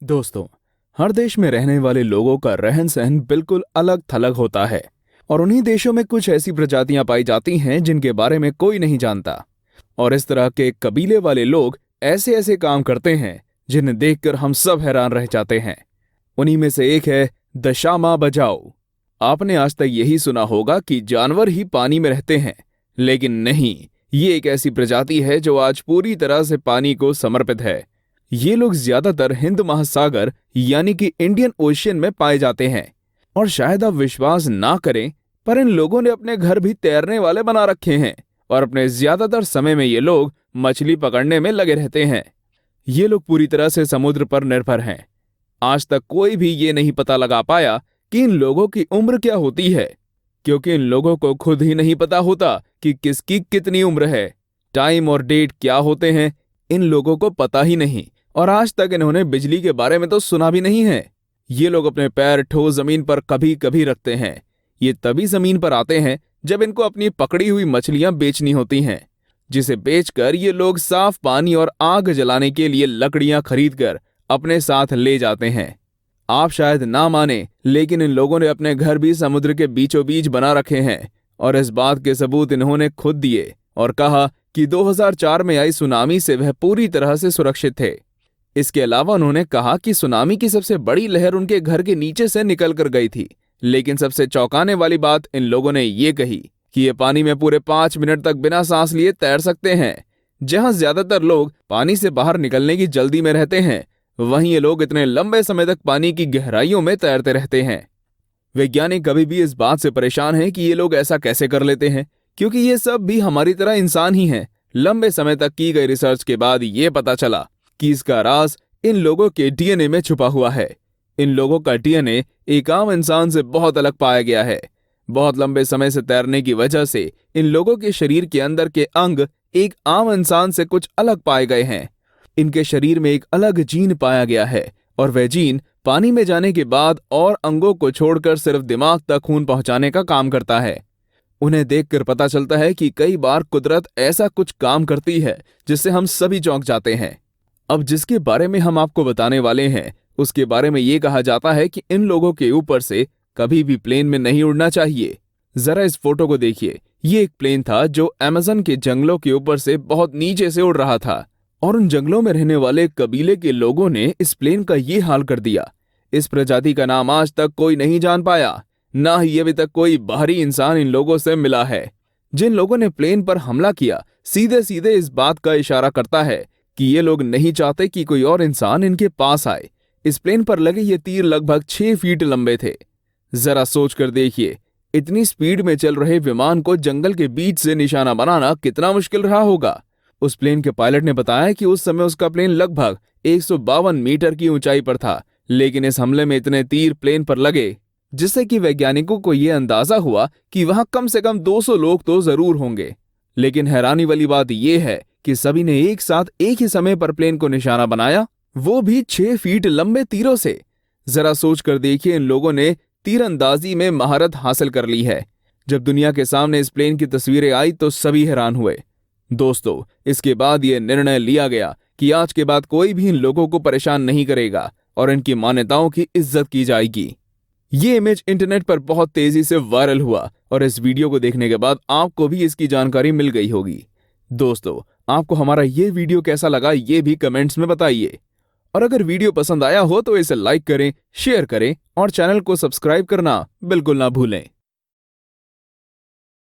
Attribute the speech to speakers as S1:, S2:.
S1: दोस्तों, हर देश में रहने वाले लोगों का रहन सहन बिल्कुल अलग थलग होता है और उन्हीं देशों में कुछ ऐसी प्रजातियां पाई जाती हैं जिनके बारे में कोई नहीं जानता। और इस तरह के कबीले वाले लोग ऐसे ऐसे काम करते हैं जिन्हें देखकर हम सब हैरान रह जाते हैं। उन्हीं में से एक है दशामा बजाओ। आपने आज तक यही सुना होगा कि जानवर ही पानी में रहते हैं, लेकिन नहीं, ये एक ऐसी प्रजाति है जो आज पूरी तरह से पानी को समर्पित है। ये लोग ज्यादातर हिंद महासागर यानी कि इंडियन ओशियन में पाए जाते हैं। और शायद आप विश्वास ना करें, पर इन लोगों ने अपने घर भी तैरने वाले बना रखे हैं और अपने ज्यादातर समय में ये लोग मछली पकड़ने में लगे रहते हैं। ये लोग पूरी तरह से समुद्र पर निर्भर हैं। आज तक कोई भी ये नहीं पता लगा पाया कि इन लोगों की उम्र क्या होती है, क्योंकि इन लोगों को खुद ही नहीं पता होता कि किसकी कितनी उम्र है। टाइम और डेट क्या होते हैं, इन लोगों को पता ही नहीं, और आज तक इन्होंने बिजली के बारे में तो सुना भी नहीं है। ये लोग अपने पैर ठोस जमीन पर कभी कभी रखते हैं। ये तभी जमीन पर आते हैं जब इनको अपनी पकड़ी हुई मछलियां बेचनी होती हैं, जिसे बेचकर ये लोग साफ पानी और आग जलाने के लिए लकड़ियां खरीदकर अपने साथ ले जाते हैं। आप शायद ना माने, लेकिन इन लोगों ने अपने घर भी समुद्र के बीचों बीच बना रखे हैं, और इस बात के सबूत इन्होंने खुद दिए और कहा कि 2004 में आई सुनामी से वह पूरी तरह से सुरक्षित थे। इसके अलावा उन्होंने कहा कि सुनामी की सबसे बड़ी लहर उनके घर के नीचे से निकल कर गई थी, लेकिन सबसे चौंकाने वाली बात इन लोगों ने ये कही कि ये पानी में पूरे 5 मिनट तक बिना सांस लिए तैर सकते हैं। जहां ज्यादातर लोग पानी से बाहर निकलने की जल्दी में रहते हैं, वहीं ये लोग इतने लंबे समय तक पानी की गहराइयों में तैरते रहते हैं। वैज्ञानिक कभी भी इस बात से परेशान हैं कि ये लोग ऐसा कैसे कर लेते हैं, क्योंकि ये सब भी हमारी तरह इंसान ही हैं। लंबे समय तक की गई रिसर्च के बाद ये पता चला कि इसका राज इन लोगों के डीएनए में छुपा हुआ है। इन लोगों का डीएनए एक आम इंसान से बहुत अलग पाया गया है। बहुत लंबे समय से तैरने की वजह से इन लोगों के शरीर के अंदर के अंग एक आम इंसान से कुछ अलग पाए गए हैं। इनके शरीर में एक अलग जीन पाया गया है, और वह जीन पानी में जाने के बाद और अंगों को छोड़कर सिर्फ दिमाग तक खून पहुंचाने का काम करता है। उन्हें देखकर पता चलता है कि कई बार कुदरत ऐसा कुछ काम करती है जिससे हम सभी चौंक जाते हैं। अब जिसके बारे में हम आपको बताने वाले हैं, उसके बारे में ये कहा जाता है कि इन लोगों के ऊपर से कभी भी प्लेन में नहीं उड़ना चाहिए। जरा इस फोटो को देखिए। ये एक प्लेन था जो अमेज़न के जंगलों के ऊपर से बहुत नीचे से उड़ रहा था, और उन जंगलों में रहने वाले कबीले के लोगों ने इस प्लेन का ये हाल कर दिया। इस प्रजाति का नाम आज तक कोई नहीं जान पाया, ना ही अभी तक कोई बाहरी इंसान इन लोगों से मिला है। जिन लोगों ने प्लेन पर हमला किया, सीधे सीधे इस बात का इशारा करता है कि ये लोग नहीं चाहते कि कोई और इंसान इनके पास आए। इस प्लेन पर लगे ये तीर लगभग 6 फीट लंबे थे। जरा सोच कर देखिए, इतनी स्पीड में चल रहे विमान को जंगल के बीच से निशाना बनाना कितना मुश्किल रहा होगा। उस प्लेन के पायलट ने बताया कि उस समय उसका प्लेन लगभग 152 मीटर की ऊंचाई पर था, लेकिन इस हमले में इतने तीर प्लेन पर लगे जिससे कि वैज्ञानिकों को यह अंदाजा हुआ कि वहां कम से कम 200 लोग तो जरूर होंगे। लेकिन हैरानी वाली बात यह है कि सभी ने एक साथ एक ही समय पर प्लेन को निशाना बनाया, वो भी 6 फीट लंबे तीरों से। जरा सोच कर देखिए, इन लोगों ने तीरंदाजी में महारत हासिल कर ली है। जब दुनिया के सामने इस प्लेन की तस्वीरें आई तो सभी हैरान हुए। दोस्तों, इसके बाद यह निर्णय लिया गया कि आज के बाद कोई भी इन लोगों को परेशान नहीं करेगा और इनकी मान्यताओं की इज्जत की जाएगी। ये इमेज इंटरनेट पर बहुत तेजी से वायरल हुआ, और इस वीडियो को देखने के बाद आपको भी इसकी जानकारी मिल गई होगी। दोस्तों, आपको हमारा ये वीडियो कैसा लगा ये भी कमेंट्स में बताइए, और अगर वीडियो पसंद आया हो तो इसे लाइक करें, शेयर करें और चैनल को सब्सक्राइब करना बिल्कुल ना भूलें।